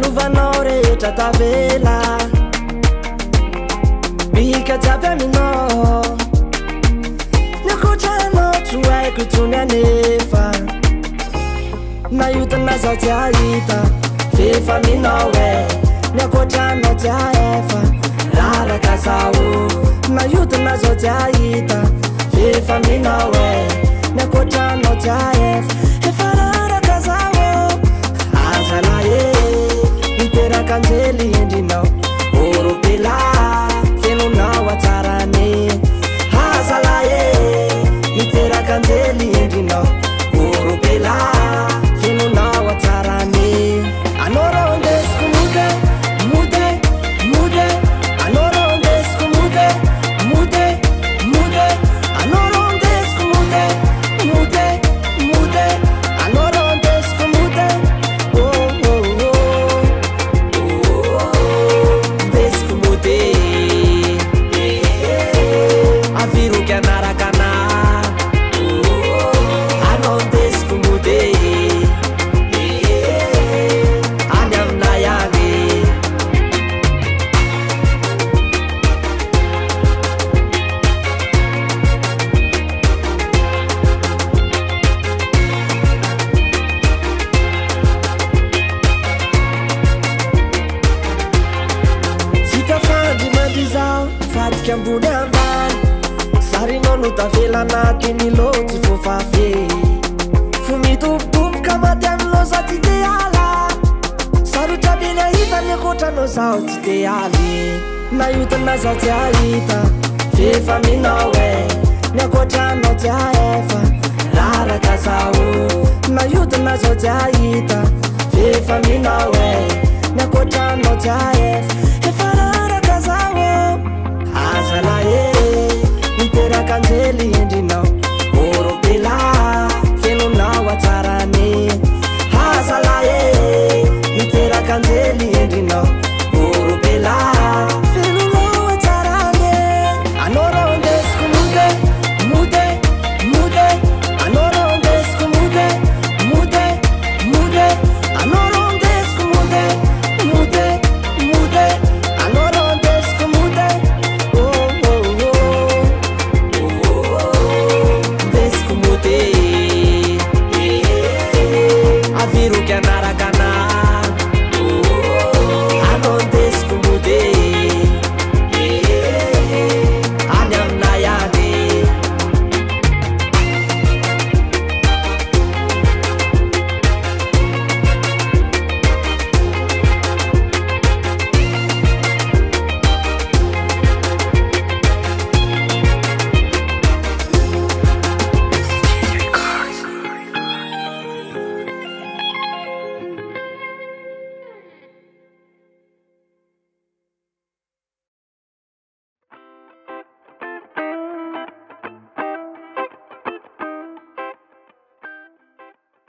Halovanao rehetra tavela Bika jiaby aminao Niakoatranao tsy haiko intsony anefa Nahitana zaho tsy ahita Fefa aminao Niakoatranao tsy ahefa Raraka zaho Nahitana zaho tsy ahita Fefa aminao Niakoatranao tsy ahefa Efa raraka zaho Azalahy Niteraka anjely endrinao Oropela Fenonao atsarany Azalahy Niteraka anjely endrinao Oropela Fenonao atsarany Anao ndesiko mude Mude Mude Anao ndesiko mude Mude Mude Anao ndesiko mude Mude Mude Anao ndesiko mude Oh oh oh Ndesiko mude Aviru kanarakana Anao ndesiko mude Fatika ambony ambany Sarinao no tavela anatiny loatsy fofafe Fo mitobotoboka maty aminao zaho tsy te ala Sarotra be ny ahita niakoatranao zaho tsy te aly Nahitana zaho tsy ahita Fefa aminao Niakoatranao tsy ahefa Raraka zaho Nahitana zaho tsy ahita Fefa aminao Niakoatranao tsy ahefa